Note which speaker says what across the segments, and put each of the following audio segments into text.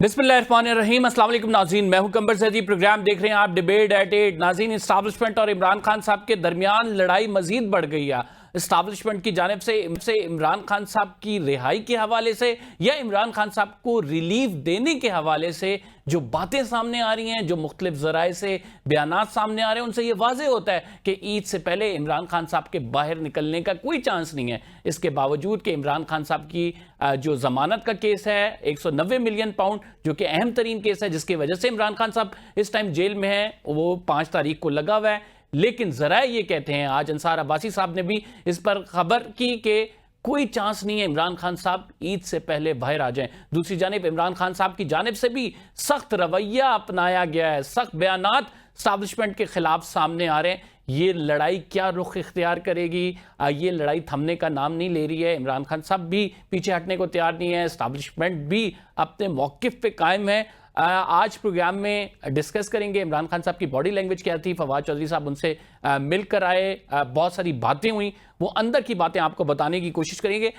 Speaker 1: बिस्मिल्लाहिर्रहमानिर्रहीम। अस्सलाम वालेकुम नाज़रीन, मैं हूं कंबर ज़ैदी। प्रोग्राम देख रहे हैं आप डिबेट एट 8। नाज़रीन, इस्टाब्लिशमेंट और इमरान खान साहब के दरमियान लड़ाई मजीद बढ़ गई है। इस्टाब्लिशमेंट की जानिब से इमरान खान साहब की रिहाई के हवाले से या इमरान खान साहब को रिलीफ देने के हवाले से जो बातें सामने आ रही हैं, जो मुख्तलिफ ज़राए से बयानात सामने आ रहे हैं, उनसे यह वाज़ेह होता है कि ईद से पहले इमरान खान साहब के बाहर निकलने का कोई चांस नहीं है। इसके बावजूद कि इमरान खान साहब की जो जमानत का केस है 190 मिलियन पाउंड, जो कि अहम तरीन केस है जिसकी वजह से इमरान खान साहब इस टाइम जेल में है, वो 5 तारीख को लगा हुआ है। लेकिन जराए ये कहते हैं, आज अंसार अब्बासी साहब ने भी इस पर खबर की कि कोई चांस नहीं है इमरान खान साहब ईद से पहले बाहर आ जाएं। दूसरी जानिब इमरान खान साहब की जानिब से भी सख्त रवैया अपनाया गया है, सख्त बयानात स्टैब्लिशमेंट के खिलाफ सामने आ रहे हैं। ये लड़ाई क्या रुख इख्तियार करेगी, ये लड़ाई थमने का नाम नहीं ले रही है। इमरान खान साहब भी पीछे हटने को तैयार नहीं है, स्टैब्लिशमेंट भी अपने मौकिफ पे कायम है। आज प्रोग्राम में डिस्कस करेंगे इमरान खान साहब की बॉडी लैंग्वेज क्या थी। फवाद चौधरी साहब उनसे मिलकर आए, बहुत सारी बातें हुई, वो अंदर की बातें आपको बताने की कोशिश करेंगे।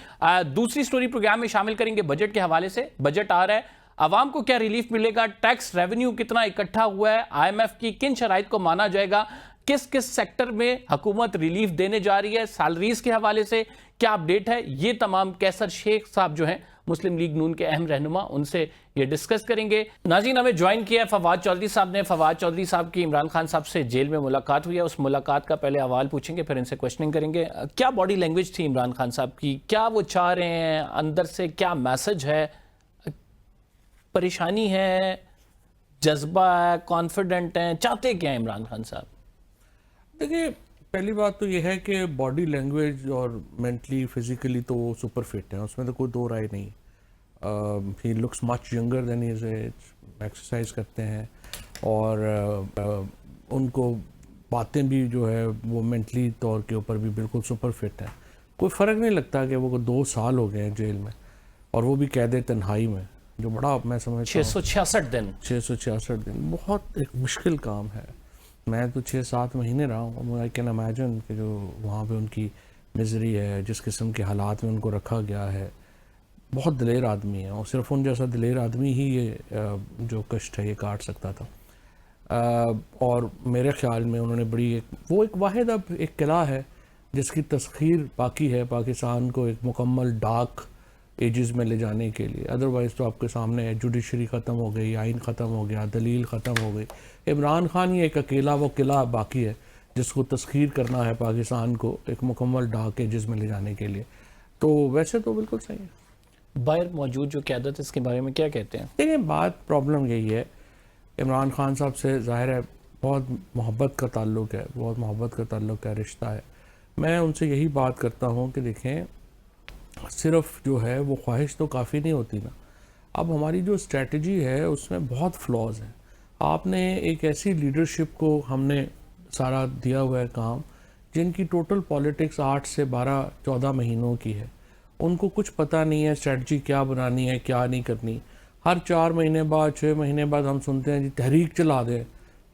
Speaker 1: दूसरी स्टोरी प्रोग्राम में शामिल करेंगे बजट के हवाले से। बजट आ रहा है, आवाम को क्या रिलीफ मिलेगा, टैक्स रेवेन्यू कितना इकट्ठा हुआ है, IMF की किन शराइत को माना जाएगा, किस किस सेक्टर में हुकूमत रिलीफ देने जा रही है, सैलरीज के हवाले से क्या अपडेट है, ये तमाम कैसर शेख साहब जो हैं मुस्लिम लीग नून के अहम रहनुमा, उनसे ये डिस्कस करेंगे। नाज़रीन, हमें ज्वाइन किया है फवाद चौधरी साहब ने। फवाद चौधरी साहब की इमरान खान साहब से जेल में मुलाकात हुई है, उस मुलाकात का पहले अहवाल पूछेंगे, फिर इनसे क्वेश्चनिंग करेंगे। क्या बॉडी लैंग्वेज थी इमरान खान साहब की, क्या वो चाह रहे हैं, अंदर से क्या मैसेज है, परेशानी है, जज्बा है, कॉन्फिडेंट हैं, चाहते क्या है इमरान खान साहब?
Speaker 2: देखिए, पहली बात तो यह है कि बॉडी लैंग्वेज और मेंटली फिजिकली तो वो सुपर फिट है, उसमें तो कोई दो राय नहीं। He looks much younger than his age, exercise करते हैं और उनको बातें भी जो है वो मेंटली तौर के ऊपर भी बिल्कुल सुपर फिट है। कोई फ़र्क नहीं लगता कि वो 2 साल हो गए हैं जेल में और वो भी कैद तन्हाई में, जो बड़ा मैं समझता हूँ 666 दिन बहुत एक मुश्किल काम है। मैं तो 6-7 महीने रहा हूँ। आई कैन इमेजिन कि जो वहाँ पे उनकी मिजरी है, जिस किस्म के हालात में उनको रखा गया है। बहुत दिलेर आदमी है और सिर्फ उन जैसा दिलेर आदमी ही ये जो कष्ट है ये काट सकता था। और मेरे ख्याल में उन्होंने बड़ी एक वाहिद अब एक किला है जिसकी तस्खीर बाकी है पाकिस्तान को एक मुकम्मल डार्क एजेस में ले जाने के लिए। अदरवाइज़ तो आपके सामने है, जुडिशरी ख़त्म हो गई, आइन ख़त्म हो गया, दलील ख़त्म हो गई। इमरान खान ही एक अकेला वो किला बाकी है जिसको तस्खीर करना है पाकिस्तान को एक मुकम्मल डार्क एजेस में ले जाने के लिए। तो वैसे तो बिल्कुल सही है।
Speaker 1: बाहर मौजूद जो क़यादत है इसके बारे में क्या कहते हैं?
Speaker 2: देखिए, बात प्रॉब्लम यही है, इमरान खान साहब से ज़ाहिर है बहुत मोहब्बत का ताल्लुक़ है, बहुत मोहब्बत का ताल्लुक़ है, रिश्ता है। मैं उनसे यही बात करता हूँ कि देखें, सिर्फ जो है वो ख्वाहिश तो काफ़ी नहीं होती ना। अब हमारी जो स्ट्रेटजी है उसमें बहुत फ्लॉज हैं। आपने एक ऐसी लीडरशिप को हमने सारा दिया हुआ है काम, जिनकी टोटल पॉलिटिक्स 8 से 12-14 महीनों की है। उनको कुछ पता नहीं है स्ट्रेटजी क्या बनानी है, क्या नहीं करनी। हर 4 महीने बाद, 6 महीने बाद हम सुनते हैं जी तहरीक चला दें।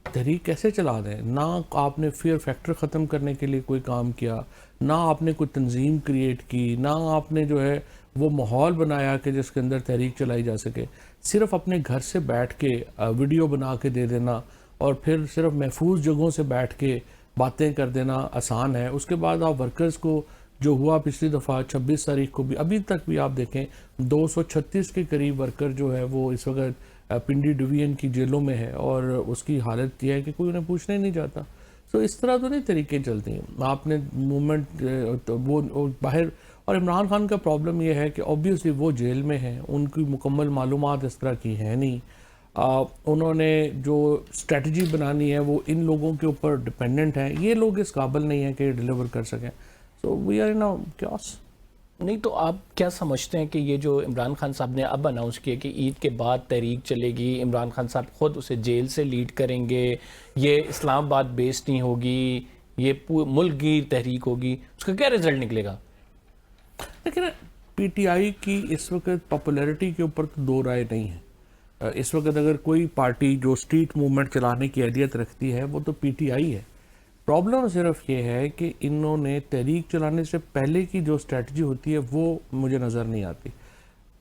Speaker 2: तहरीक कैसे चला दें? ना आपने फियर फैक्टर ख़त्म करने के लिए कोई काम किया, ना आपने कोई तंजीम क्रिएट की, ना आपने जो है वो माहौल बनाया कि जिसके अंदर तहरीक चलाई जा सके। सिर्फ अपने घर से बैठ के वीडियो बना के दे देना और फिर सिर्फ महफूज जगहों से बैठ के बातें कर देना आसान है। उसके बाद आप वर्कर्स को, जो हुआ पिछली दफ़ा 26 तारीख को भी, अभी तक भी आप देखें 236 के करीब वर्कर जो है वो इस वक्त पिंडी डिवीजन की जेलों में है और उसकी हालत यह है कि कोई उन्हें पूछने नहीं जाता। तो इस तरह तो नहीं तरीके चलती हैं। आपने मूवमेंट तो वो बाहर, और इमरान खान का प्रॉब्लम यह है कि ऑब्वियसली वो जेल में हैं, उनकी मुकम्मल मालूमात इस तरह की है नहीं। उन्होंने जो स्ट्रेटजी बनानी है वो इन लोगों के ऊपर डिपेंडेंट है। ये लोग इस काबिल नहीं है कि डिलीवर कर सकें। So we are in a chaos।
Speaker 1: नहीं तो आप क्या समझते हैं कि ये जो इमरान खान साहब ने अब अनाउंस किया कि ईद के बाद तहरीक चलेगी, इमरान खान साहब खुद उसे जेल से लीड करेंगे, ये इस्लामाबाद बेस्ड नहीं होगी, ये मुल्क की तहरीक होगी, उसका क्या रिजल्ट निकलेगा?
Speaker 2: लेकिन PTI की इस वक्त पॉपुलैरिटी के ऊपर तो दो राय नहीं है। इस वक्त अगर कोई पार्टी जो स्ट्रीट मूवमेंट चलाने की अहलियत रखती है वो तो PTI है। प्रॉब्लम सिर्फ ये है कि इन्होंने तहरीक चलाने से पहले की जो स्ट्रेटजी होती है वो मुझे नज़र नहीं आती।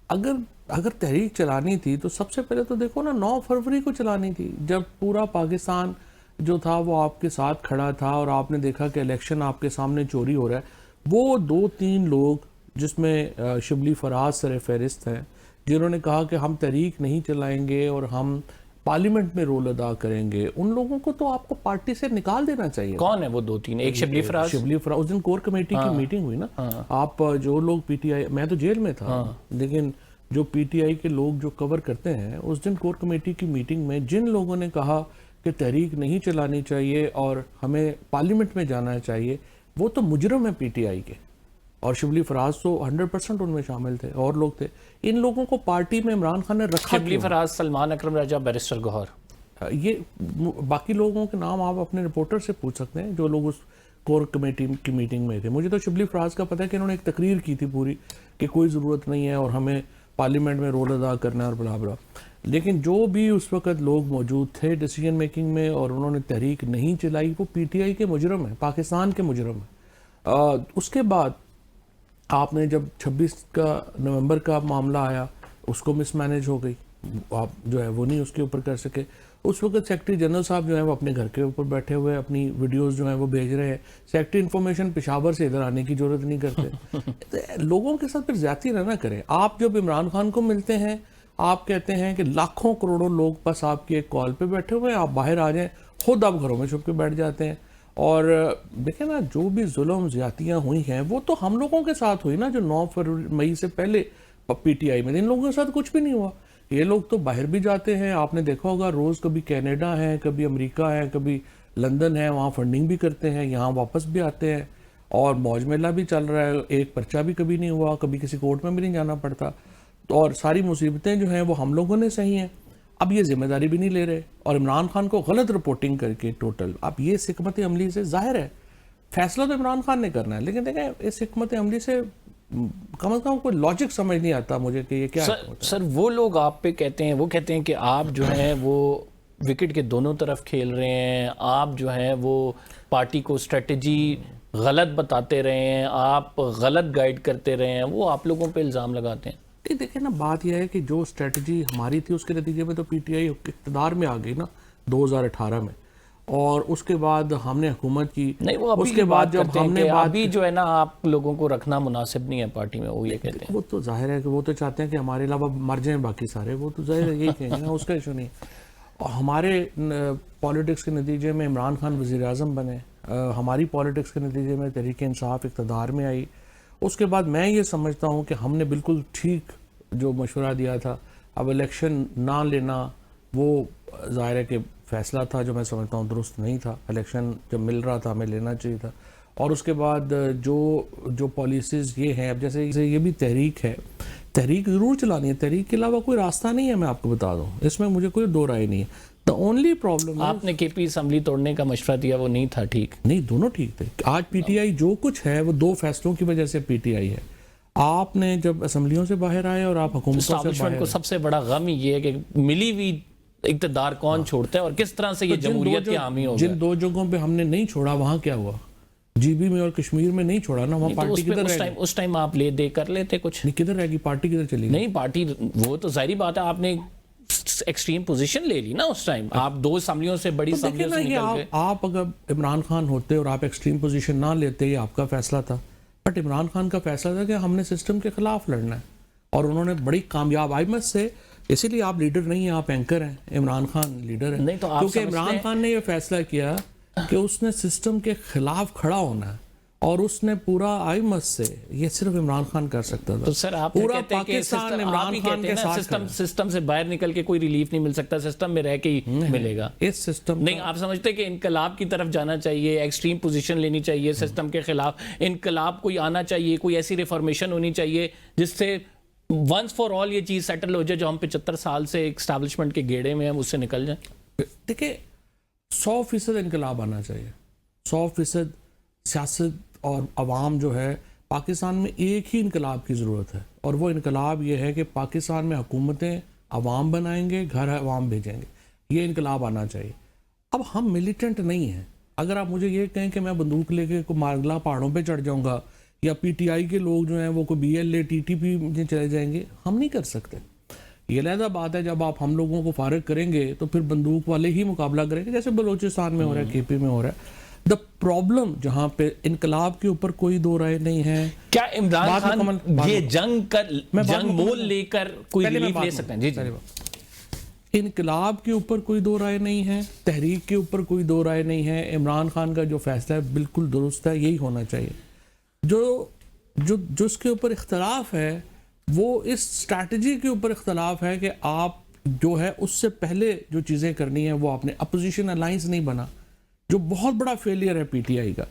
Speaker 2: अगर अगर तहरीक चलानी थी तो सबसे पहले तो देखो ना 9 फरवरी को चलानी थी, जब पूरा पाकिस्तान जो था वो आपके साथ खड़ा था और आपने देखा कि इलेक्शन आपके सामने चोरी हो रहा है। वो 2-3 लोग जिसमें शिबली फराज सर फहरिस्त हैं, जिन्होंने कहा कि हम तहरीक नहीं चलाएंगे और हम पार्लियामेंट में रोल अदा करेंगे, उन लोगों को तो आपको पार्टी से निकाल देना चाहिए।
Speaker 1: कौन है वो 2-3? एक शिबली फराज
Speaker 2: उस दिन कोर कमेटी की मीटिंग हुई ना। आप जो लोग पीटीआई, मैं तो जेल में था, लेकिन जो पीटीआई के लोग जो कवर करते हैं, उस दिन कोर कमेटी की मीटिंग में जिन लोगों ने कहा कि तहरीक नहीं चलानी चाहिए और हमें पार्लियामेंट में जाना चाहिए, वो तो मुजरम है पीटीआई के। और शिबली फराज तो 100% उनमें शामिल थे, और लोग थे। इन लोगों को पार्टी में इमरान खान ने रखा।
Speaker 1: शिबली फराज, सलमान अकरम राजा, बैरिस्टर गौहर,
Speaker 2: ये बाकी लोगों के नाम आप अपने रिपोर्टर से पूछ सकते हैं जो लोग उस कोर कमेटी की मीटिंग में थे। मुझे तो शिबली फराज का पता है कि इन्होंने एक तकरीर की थी पूरी कि कोई ज़रूरत नहीं है और हमें पार्लियामेंट में रोल अदा करना है और बला बला। लेकिन जो भी उस वक्त लोग मौजूद थे डिसीजन मेकिंग में और उन्होंने तहरीक नहीं चलाई, वो पीटीआई के मुजरम हैं, पाकिस्तान के मुजरम हैं। उसके बाद आपने जब 26 नवंबर का मामला आया, उसको मिसमैनेज हो गई, आप जो है वो नहीं उसके ऊपर कर सके। उस वक्त सेक्रेटरी जनरल साहब जो है वो अपने घर के ऊपर बैठे हुए अपनी वीडियोस जो है वो भेज रहे हैं। सेक्रेटरी इन्फॉर्मेशन पेशावर से इधर आने की जरूरत नहीं करते। तो लोगों के साथ फिर ज्यादती ना करें। आप जब इमरान खान को मिलते हैं, आप कहते हैं कि लाखों करोड़ों लोग बस आपकी एक कॉल पे बैठे हुए हैं, आप बाहर आ जाएं, खुद आप घरों में छुप के बैठ जाते हैं। और देखें ना, जो भी जुल्म ज्यादतियाँ हुई हैं वो तो हम लोगों के साथ हुई ना, जो 9 मई से पहले पीटीआई में। इन लोगों के साथ कुछ भी नहीं हुआ। ये लोग तो बाहर भी जाते हैं, आपने देखा होगा रोज़ कभी कनाडा है, कभी अमेरिका है, कभी लंदन है, वहाँ फंडिंग भी करते हैं, यहाँ वापस भी आते हैं और मौज मेला भी चल रहा है। एक पर्चा भी कभी नहीं हुआ, कभी किसी कोर्ट में भी नहीं जाना पड़ता। और सारी मुसीबतें जो हैं वो हम लोगों ने सही हैं। अब ये जिम्मेदारी भी नहीं ले रहे और इमरान खान को गलत रिपोर्टिंग करके टोटल, अब ये हिकमत अमली से जाहिर है फैसला तो इमरान खान ने करना है, लेकिन देखें इस हिकमत अमली से कम से कम कोई लॉजिक समझ नहीं आता मुझे कि ये क्या
Speaker 1: सर वो लोग आप पे कहते हैं, वो कहते हैं कि आप जो है वो विकेट के दोनों तरफ खेल रहे हैं, आप जो है वो पार्टी को स्ट्रेटजी गलत बताते रहे हैं, आप गलत गाइड करते रहे हैं, वो आप लोगों पे इल्ज़ाम लगाते हैं।
Speaker 2: देखिए ना, बात यह है कि जो स्ट्रेटजी हमारी थी उसके नतीजे में तो पीटीआई इक़्तिदार में आ गई ना 2018 में, और उसके बाद हमने हुकूमत की।
Speaker 1: नहीं, वो अभी
Speaker 2: उसके बाद जब हमने बात
Speaker 1: अभी जो है ना आप लोगों को रखना मुनासिब नहीं है पार्टी में, वो ये कहते हैं।
Speaker 2: वो तो जाहिर है कि वो तो चाहते हैं कि हमारे अलावा मर जाएं बाकी सारे, वो तो जाहिर है यही कहेंगे ना, उसका इशू नहीं। और हमारे पॉलिटिक्स के नतीजे में इमरान खान वज़ीर आज़म बने, हमारी पॉलिटिक्स के नतीजे में तहरीक इंसाफ इक़्तिदार में आई। उसके बाद मैं ये समझता हूँ कि हमने बिल्कुल ठीक जो मशवरा दिया था। अब इलेक्शन ना लेना वो ज़ाहिर है कि फ़ैसला था जो मैं समझता हूँ दुरुस्त नहीं था। इलेक्शन जब मिल रहा था हमें लेना चाहिए था। और उसके बाद जो पॉलिसीज़ ये हैं, अब जैसे ये भी तहरीक है, तहरीक ज़रूर चलानी है, तहरीक के अलावा कोई रास्ता नहीं है, मैं आपको बता दूँ, इसमें मुझे कोई दो राय नहीं है। द ओनली प्रॉब्लम,
Speaker 1: आपने केपी असम्बली तोड़ने का मशवरा दिया, वो नहीं था ठीक?
Speaker 2: नहीं, दोनों ठीक थे। आज पीटीआई जो कुछ है वो 2 फैसलों की वजह से पीटीआई है। आपने जब असम्बलियों से बाहर आए और आप हुकूमतों से बाहर,
Speaker 1: को सबसे बड़ा गम ये है कि मिली हुई इक़्तिदार कौन छोड़ता है और किस तरह से ये जमहूरियत के हामी हो गए।
Speaker 2: जिन 2 जगहों पे हमने नहीं छोड़ा, वहाँ क्या हुआ? जीबी में और कश्मीर में नहीं छोड़ा ना, वहाँ पार्टी किधर रहेगी?
Speaker 1: उस टाइम आप ले दे कर लेते कुछ
Speaker 2: नहीं, किधर रहेगी पार्टी, किधर चली?
Speaker 1: नहीं, पार्टी वो तो जाहिर बात है, आपने एक्सट्रीम पोजीशन ले ली ना उस टाइम। आप 2 असम्बलियों से बड़ी असम्बलियों से निकल गए।
Speaker 2: आप अगर इमरान खान होते और आप एक्सट्रीम पोजीशन ना लेते, ये आपका फैसला था। बट इमरान खान का फैसला था कि हमने सिस्टम के खिलाफ लड़ना है, और उन्होंने बड़ी कामयाब आईमत से, इसीलिए आप लीडर नहीं हैं, आप एंकर हैं, इमरान खान लीडर है।
Speaker 1: नहीं तो आप
Speaker 2: क्योंकि इमरान खान ने यह फैसला किया कि उसने सिस्टम के खिलाफ खड़ा होना है, और उसने पूरा आईमत से, ये सिर्फ इमरान खान कर सकता था।
Speaker 1: तो सर आप
Speaker 2: पूरा
Speaker 1: कहते हैं कि
Speaker 2: पाकिस्तान इमरान खान के साथ,
Speaker 1: सिस्टम से बाहर निकल के कोई रिलीफ नहीं मिल सकता, सिस्टम में रह के ही मिलेगा।
Speaker 2: इस सिस्टम
Speaker 1: नहीं, आप समझते कि इनकलाब की तरफ जाना चाहिए, एक्सट्रीम पोजीशन लेनी चाहिए सिस्टम के खिलाफ, इनकलाब कोई आना चाहिए, कोई ऐसी रिफॉर्मेशन होनी चाहिए जिससे वंस फॉर ऑल ये चीज सेटल हो जाए, जो हम 75 साल से एस्टैब्लिशमेंट के गेड़े में हम उससे निकल जाए।
Speaker 2: देखिए, 100% इनकलाब आना चाहिए, 100% सियासत और अवाम जो है, पाकिस्तान में एक ही इनकलाब की ज़रूरत है, और वो इनकलाब ये है कि पाकिस्तान में हुकूमतें अवाम बनाएंगे, घर अवाम भेजेंगे, ये इनकलाब आना चाहिए। अब हम मिलिटेंट नहीं हैं। अगर आप मुझे ये कहें कि मैं बंदूक लेके को मारगला पहाड़ों पे चढ़ जाऊंगा, या पीटीआई के लोग जो हैं वो कोई BLA TTP में चले जाएंगे, हम नहीं कर सकते। ये अलहदा बात है, जब आप हम लोगों को फारिग करेंगे तो फिर बंदूक वाले ही मुकाबला करेंगे, जैसे बलूचिस्तान में हो रहा है, केपी में हो रहा है। द प्रॉब्लम जहाँ पे इनकलाब के ऊपर कोई दो राय नहीं है।
Speaker 1: क्या इमरान
Speaker 2: बाद में
Speaker 1: खान
Speaker 2: कमल-
Speaker 1: ये जंग
Speaker 2: बाद में
Speaker 1: मोल लेकर कोई
Speaker 2: पहले मैं
Speaker 1: रिलीफ
Speaker 2: बात
Speaker 1: ले
Speaker 2: में-
Speaker 1: सकते हैं? जी जी।
Speaker 2: पहले बात। इनकलाब के ऊपर कोई दो राय नहीं है, तहरीक के ऊपर कोई दो राय नहीं है। इमरान खान का जो फैसला है बिल्कुल दुरुस्त है, यही होना चाहिए। जो जो जो उसके ऊपर इख्तलाफ है वो इस स्ट्रैटेजी के ऊपर इख्तलाफ है कि आप जो है उससे पहले जो चीज़ें करनी है वो आपने अपोजिशन अलाइंस नहीं बना, जो बहुत बड़ा फेलियर है पीटीआई का।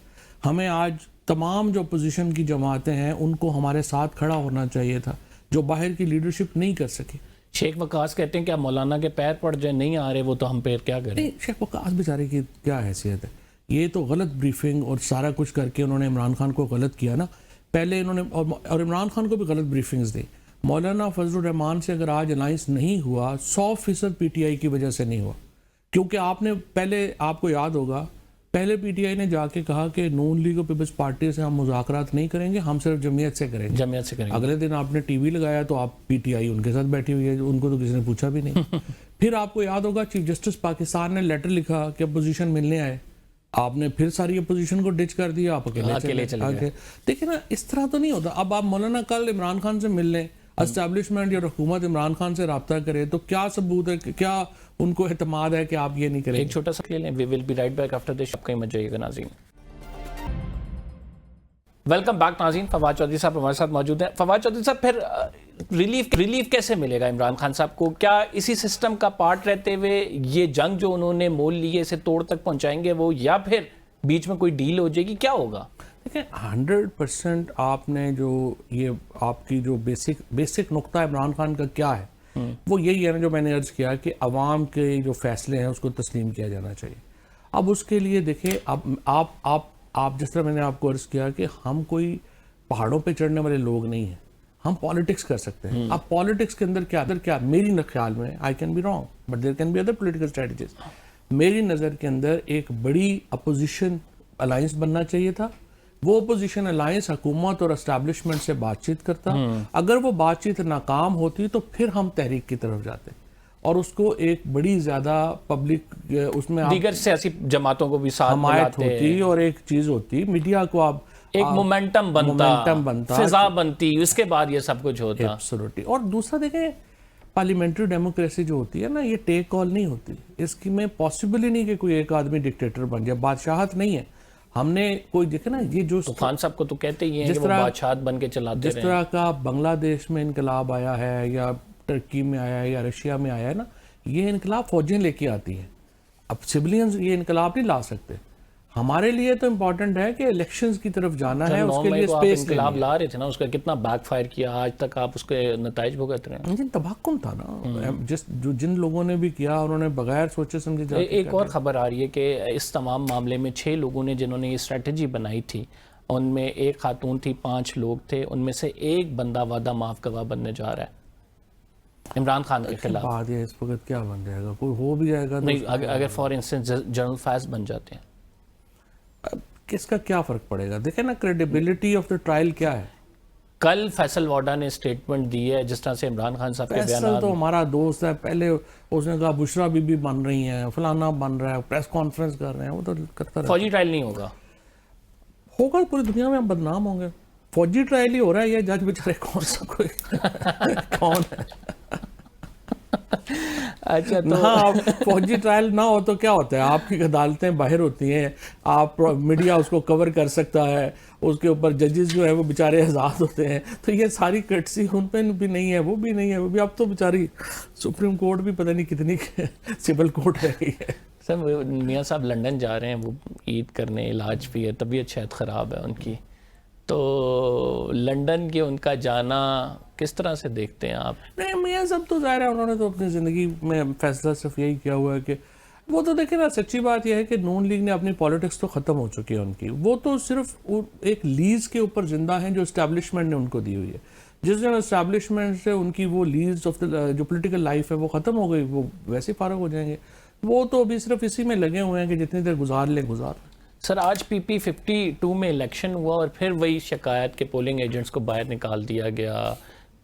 Speaker 2: हमें आज तमाम जो अपोजिशन की जमातें हैं उनको हमारे साथ खड़ा होना चाहिए था, जो बाहर की लीडरशिप नहीं कर सकी।
Speaker 1: शेख वकास कहते हैं क्या मौलाना के पैर पड़ जाए, नहीं आ रहे वो तो हम पैर क्या करें?
Speaker 2: नहीं, शेख वकास बेचारे की क्या हैसियत है, ये तो गलत ब्रीफिंग और सारा कुछ करके उन्होंने इमरान खान को गलत किया ना। पहले इन्होंने और इमरान खान को भी गलत ब्रीफिंग्स दी। मौलाना फजलुर रहमान से अगर आज अलाइंस नहीं हुआ, 100% पीटीआई की वजह से नहीं हुआ, क्योंकि आपने पहले, आपको याद होगा, पहले पीटीआई ने जाके कहा कि नून लीग और पीपल्स पार्टी से हम मुज़ाकरात नहीं करेंगे, हम सिर्फ जमीयत से करेंगे।
Speaker 1: जमीयत से करेंगे।
Speaker 2: अगले दिन आपने टीवी लगाया तो आप पीटीआई उनके साथ बैठी हुई है, उनको तो किसी ने पूछा भी नहीं। फिर आपको याद होगा चीफ जस्टिस पाकिस्तान ने लेटर लिखा कि अपोजिशन मिलने आए, आपने फिर सारी अपोजिशन को डिच कर दिया, आप अकेले चले गए। देखिए ना, इस तरह तो नहीं होता। अब आप मौलाना कल इमरान खान से मिल लें, एस्टैब्लिशमेंट या हुकूमत इमरान खान से रब्ता करे, तो क्या सबूत है, क्या उनको एतमाद है कि आप ये नहीं करेंगे?
Speaker 1: एक छोटा सा ले लें, we will be right back after this. कहीं मत जाइएगा नाज़रीन। वेलकम बैक नाज़रीन। फवाद चौधरी साहब हमारे साथ मौजूद हैं। फवाद चौधरी साहब, फिर रिलीफ कैसे मिलेगा इमरान खान साहब को? क्या इसी सिस्टम का पार्ट रहते हुए ये जंग जो उन्होंने मोल ली है इसे तोड़ तक पहुंचाएंगे वो, या फिर बीच में कोई डील हो जाएगी, क्या होगा?
Speaker 2: देखिए 100% आपने जो ये आपकी जो बेसिक नुक्ता इमरान खान का क्या है वो यही है ना, जो मैंने अर्ज किया कि अवाम के जो फैसले हैं उसको तस्लीम किया जाना चाहिए। अब उसके लिए देखिए, अब आप जिस तरह मैंने आपको अर्ज किया कि हम कोई पहाड़ों पे चढ़ने वाले लोग नहीं हैं, हम पॉलिटिक्स कर सकते हैं। अब पॉलिटिक्स के अंदर क्या मेरी ख्याल में, I can be wrong but there can be other political strategies, मेरी नज़र के अंदर एक बड़ी अपोजिशन अलायंस बनना चाहिए था। वो अपोजिशन अलायंस हुकूमत और एस्टैब्लिशमेंट से बातचीत करता, अगर वो बातचीत नाकाम होती तो फिर हम तहरीक की तरफ जाते और उसको एक बड़ी ज्यादा पब्लिक उसमें
Speaker 1: दीगर सियासी जमातों को भी साथ
Speaker 2: हमायत होती और एक चीज होती, मीडिया को आप
Speaker 1: एक मोमेंटम बनता, फिजा बनती, उसके बाद ये सब कुछ होता।
Speaker 2: एब्सोल्युटली। और दूसरा देखें, पार्लियामेंट्री डेमोक्रेसी जो होती है ना, ये टेक कॉल नहीं होती, इसकी में पॉसिबल ही नहीं कि कोई एक आदमी डिक्टेटर बन जाए, बादशाहत नहीं है। हमने कोई देखे ना, ये जो
Speaker 1: तो खान साहब को तो कहते ही हैं कि वो बादशाह बन के चलाते
Speaker 2: जिस तरह का बांग्लादेश में इनकलाब आया है या टर्की में आया है या रशिया में आया है ना, ये इनकलाब फौजें लेके आती हैं। अब सिविलियंस ये इनकलाब नहीं ला सकते। हमारे लिए तो इम्पोर्टेंट है कि इलेक्शंस की तरफ जाना है, उसके लिए स्पेस
Speaker 1: इनकलाब ला रहे थे ना, उसका कितना बैकफायर किया, आज तक आप उसके नताइज भुगत रहे हैं।
Speaker 2: तबाहकुम था ना, जिन लोगों ने भी किया उन्होंने बगैर सोचे समझे।
Speaker 1: एक और खबर आ रही है कि इस तमाम मामले में 6 लोगों ने जिन्होंने ये स्ट्रेटजी बनाई थी, उनमें एक खातून थी, 5 लोग थे, उनमें से एक बंदा वादा माफ गवाह बनने जा रहा है इमरान खान के खिलाफ।
Speaker 2: बात ये इस वक्त क्या बन जाएगा, कोई हो भी जाएगा
Speaker 1: नहीं, अगर फॉर इंस्टेंस जनरल फैज बन जाते हैं,
Speaker 2: किसका क्या फर्क पड़ेगा? देखें ना, क्रेडिबिलिटी ऑफ द ट्रायल क्या है।
Speaker 1: कल फैसल वाडा ने स्टेटमेंट दी है, जिस तरह से इमरान खान साहब के
Speaker 2: बयान, तो हमारा दोस्त है, पहले उसने कहा बुशरा बीबी बन रही हैं, फलाना बन रहा है, प्रेस कॉन्फ्रेंस कर रहे हैं, वो तो करता है।
Speaker 1: फौजी ट्रायल नहीं होगा,
Speaker 2: होगा पूरी दुनिया में हम बदनाम होंगे। फौजी ट्रायल ही हो रहा है, ये जज बेचारे कौन सा कोई कौन है?
Speaker 1: अच्छा, तो
Speaker 2: हाँ, फौजी ट्रायल ना हो तो क्या होता है, आपकी अदालतें बाहर होती हैं, आप मीडिया उसको कवर कर सकता है, उसके ऊपर जजेस जो है वो बेचारे आज़ाद होते हैं, तो ये सारी कटसी उन पर भी नहीं है, वो भी नहीं है, वो भी अब तो बेचारी सुप्रीम कोर्ट भी पता नहीं कितनी सिविल कोर्ट रह गई है।
Speaker 1: सर, मियाँ साहब लंदन जा रहे हैं, वो ईद करने, इलाज भी है, तबीयत शायद ख़राब है उनकी, तो लंदन के उनका जाना किस तरह से देखते हैं आप?
Speaker 2: नहीं, मियाँ साहब तो ज़ाहिर है उन्होंने तो अपनी ज़िंदगी में फैसला सिर्फ यही किया हुआ है कि वो तो देखें ना, सच्ची बात यह है कि नून लीग ने अपनी पॉलिटिक्स तो ख़त्म हो चुकी है उनकी, वो तो सिर्फ एक लीज के ऊपर जिंदा हैं जो इस्टेब्लिशमेंट ने उनको दी हुई है। जिस दिन इस्टेब्लिशमेंट से उनकी वो लीज ऑफ द जो पोलिटिकल लाइफ है वो ख़त्म हो गई, वो वैसे फारग हो जाएंगे। वो तो अभी सिर्फ इसी में लगे हुए हैं कि जितनी देर गुजार लें गुजार।
Speaker 1: सर, आज PP 52 में इलेक्शन हुआ और फिर वही शिकायत के पोलिंग एजेंट्स को बाहर निकाल दिया गया,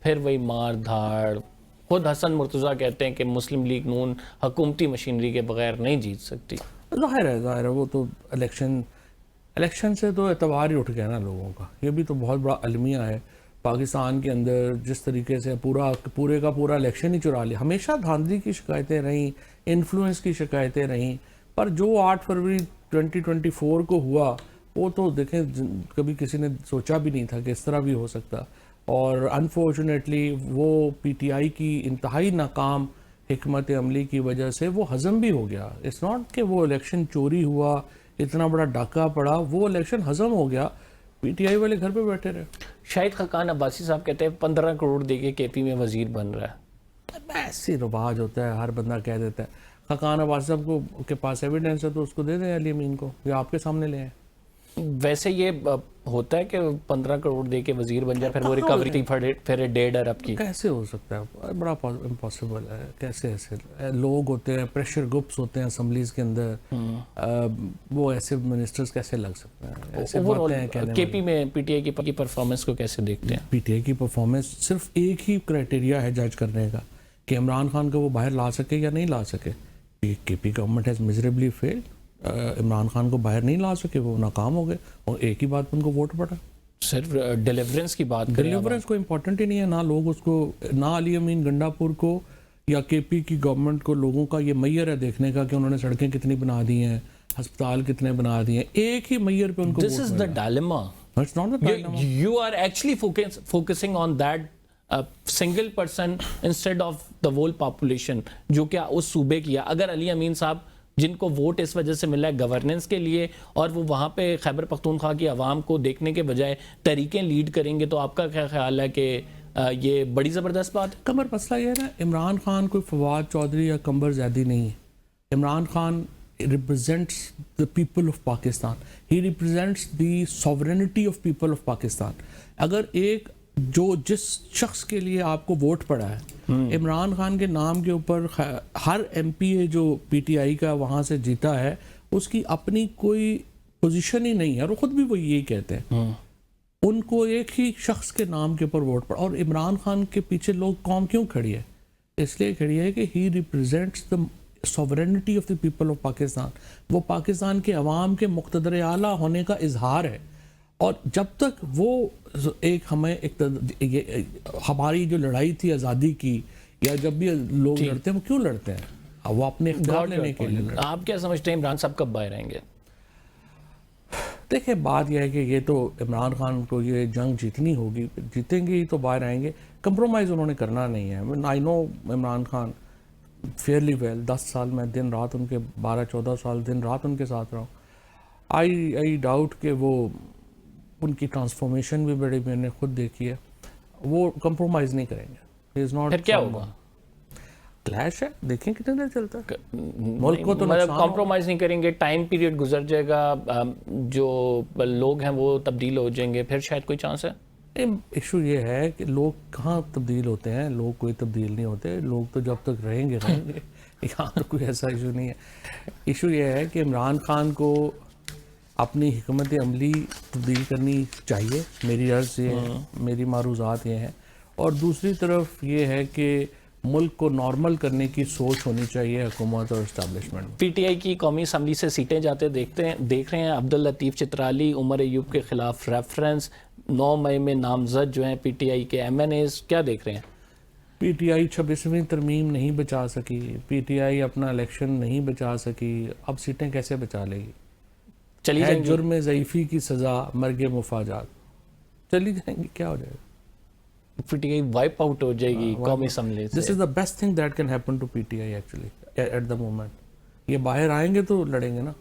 Speaker 1: फिर वही मार धाड़, खुद हसन मुर्तज़ा कहते हैं कि मुस्लिम लीग नून हुकूमती मशीनरी के बगैर नहीं जीत सकती।
Speaker 2: जाहिर है वो तो इलेक्शन से तो एतबार ही उठ गया ना लोगों का। ये भी तो बहुत बड़ा अलमिया है पाकिस्तान के अंदर, जिस तरीके से पूरे का पूरा इलेक्शन ही चुरा लिया। हमेशा धांधली की शिकायतें रहीं, इन्फ्लुएंस की शिकायतें रहीं, पर जो 8 फरवरी 2024 को हुआ वो तो देखें कभी किसी ने सोचा भी नहीं था कि इस तरह भी हो सकता। और अनफॉर्चुनेटली वो पीटीआई की इंतहाई नाकाम हिकमत अमली की वजह से वो हज़म भी हो गया। इट्स नॉट कि वो इलेक्शन चोरी हुआ, इतना बड़ा डाका पड़ा, वो इलेक्शन हज़म हो गया, पीटीआई वाले घर पे बैठे रहे।
Speaker 1: शाहिद खकान अब्बासी साहब कहते हैं 15 करोड़ देके केपी में वजीर बन रहा है।
Speaker 2: ऐसी रिवाज होता है, हर बंदा कह देता है। खकान अब्बासी साहब को के पास एविडेंस है तो उसको दे दें अली अमीन को, या आपके सामने ले आए।
Speaker 1: वैसे ये होता है कि 15 करोड़ दे के वजीर बन जाए फिर वो रिकवरी फिर 1.5 अरब की?
Speaker 2: कैसे हो सकता है, बड़ा इम्पॉसिबल है। कैसे ऐसे लोग होते हैं, प्रेशर ग्रुप्स होते हैं असम्बलीज के अंदर, वो ऐसे मिनिस्टर्स कैसे लग सकते हैं? ऐसे बातें हैं कहने
Speaker 1: केपी में पीटीआई की परफॉर्मेंस को कैसे देखते हैं?
Speaker 2: पीटीआई की परफॉर्मेंस सिर्फ एक ही क्राइटेरिया है जज करने का कि इमरान खान को वो बाहर ला सके या नहीं ला सके। KP government has miserably failed. Imran Khan को बाहर नहीं ला सके, वो नाकाम हो गए, और एक ही बात पर उनको वोट पड़ा।
Speaker 1: सिर्फ डिलीवरेंस की बात करें,
Speaker 2: डिलीवरेंस को इम्पोर्टेंट ही नहीं है ना। लोग उसको, ना अली अमीन गंडापुर को या केपी की गवर्नमेंट को लोगों का ये मैयर है देखने का कि उन्होंने सड़कें कितनी बना दी हैं, अस्पताल कितने बना दिए हैं, एक ही मैयर पे उनको।
Speaker 1: This is the dilemma.
Speaker 2: It's not the dilemma.
Speaker 1: You are actually focusing on that single person instead of the whole population जो क्या उस सूबे किया। अगर अली अमीन साहब जिनको वोट इस वजह से मिला है गवर्नेंस के लिए, और वो वहाँ पे खैबर पख्तूनख्वा की आवाम को देखने के बजाय तरीकें लीड करेंगे, तो आपका क्या ख्याल है कि ये बड़ी ज़बरदस्त बात है?
Speaker 2: कमर मसला ये है ना, इमरान खान कोई फवाद चौधरी या कंबर ज़ैदी नहीं है। Imran Khan represents the people of Pakistan, he represents the sovereignty of people of Pakistan. अगर जिस शख्स के लिए आपको वोट पड़ा है, इमरान खान के नाम के ऊपर हर एमपीए जो पीटीआई का वहाँ से जीता है, उसकी अपनी कोई पोजीशन ही नहीं है, और ख़ुद भी वो यही कहते हैं। उनको एक ही शख्स के नाम के ऊपर वोट पड़ा, और इमरान खान के पीछे लोग कौम क्यों खड़ी है? इसलिए खड़ी है कि ही represents the sovereignty of the people of Pakistan. वो पाकिस्तान के अवाम के मुक़्तदर आला होने का इजहार है। और जब तक वो हमारी जो लड़ाई थी आज़ादी की, या जब भी लोग लड़ते हैं, वो क्यों लड़ते हैं? वो अपने इख्तियार लेने के लिए।
Speaker 1: आप क्या समझते हैं इमरान साहब कब बाहर आएंगे?
Speaker 2: देखिए, बात यह है कि ये तो इमरान खान को ये जंग जीतनी होगी, जीतेंगे ही तो बाहर आएंगे। कंप्रोमाइज़ उन्होंने करना नहीं है। I know Imran Khan fairly well, 10 साल में दिन रात उनके 12-14 साल दिन रात उनके साथ रहा हूँ। आई डाउट कि वो उनकी ट्रांसफॉर्मेशन भी बड़ी मैंने खुद देखी है, वो कंप्रोमाइज़ नहीं करेंगे। Is not.
Speaker 1: फिर क्या होगा?
Speaker 2: क्लैश है, देखें कितने देर चलता है। मुल्क को तो
Speaker 1: कॉम्प्रोमाइज़ नहीं करेंगे, टाइम पीरियड गुजर जाएगा, जो लोग हैं वो तब्दील हो जाएंगे, फिर शायद कोई चांस है।
Speaker 2: इशू ये है कि लोग कहाँ तब्दील होते हैं, लोग कोई तब्दील नहीं होते। लोग तो जब तक रहेंगे यहाँ तो कोई ऐसा इशू नहीं है। इशू ये है कि इमरान खान को अपनी हिकमत अमली तब्दील करनी चाहिए, मेरी अर्ज़ ये है, मेरी मारूज़ात ये हैं। और दूसरी तरफ ये है कि मुल्क को नॉर्मल करने की सोच होनी चाहिए हुकूमत और इस्टेब्लिशमेंट।
Speaker 1: पीटीआई की कौमी असम्बली से सीटें जाते देख रहे हैं। अब्दुल लतीफ़ चित्राली, उमर अयूब के खिलाफ रेफरेंस, 9 मई में नामजद जो हैं पीटीआई के एमएनएज़, क्या देख रहे हैं?
Speaker 2: पीटीआई 26वीं तरमीम नहीं बचा सकी, पीटीआई अपना इलेक्शन नहीं बचा सकी, अब सीटें कैसे बचा लेगी?
Speaker 1: चली जाएंगी।
Speaker 2: जुर्म ज़ईफ़ी की सज़ा, मर्ग मुफाजात, चली जाएंगी, क्या हो जाएगा?
Speaker 1: पीटीआई वाइप आउट हो जाएगी कौमी असम्बली से।
Speaker 2: This is the best thing that can happen to PTI actually at the moment. ये बाहर आएंगे तो लड़ेंगे ना,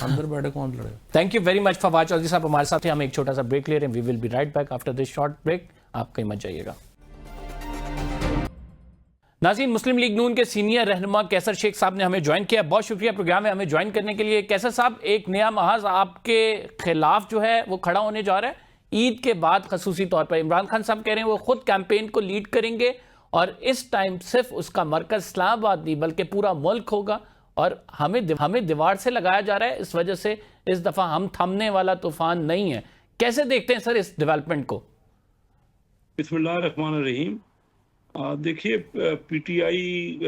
Speaker 2: अंदर बैठे कौन लड़ेगा?
Speaker 1: Thank you very much Fawad Chaudhry साहब हमारे साथ थे। हम एक छोटा सा ब्रेक ले रहे हैं। We will be right back after this short break. आप कहीं मत जाइएगा। नाज़रीन, मुस्लिम लीग नून के सीनियर रहनुमा कैसर शेख साहब ने हमें ज्वाइन किया। बहुत शुक्रिया प्रोग्राम में हमें ज्वाइन करने के लिए। कैसर साहब, एक नया महाज आपके खिलाफ जो है वो खड़ा होने जा रहा है ईद के बाद। खसूसी तौर पर इमरान खान साहब कह रहे हैं वो खुद कैंपेन को लीड करेंगे, और इस टाइम सिर्फ उसका मरकज इस्लामाबाद नहीं बल्कि पूरा मुल्क होगा, और हमें दीवार से लगाया जा रहा है। इस वजह से इस दफ़ा हम थमने वाला तूफान नहीं है। कैसे देखते हैं सर इस डेवलपमेंट को?
Speaker 3: बिस्मिल्लाहिर्रहमानिर्रहीम। देखिए, पीटीआई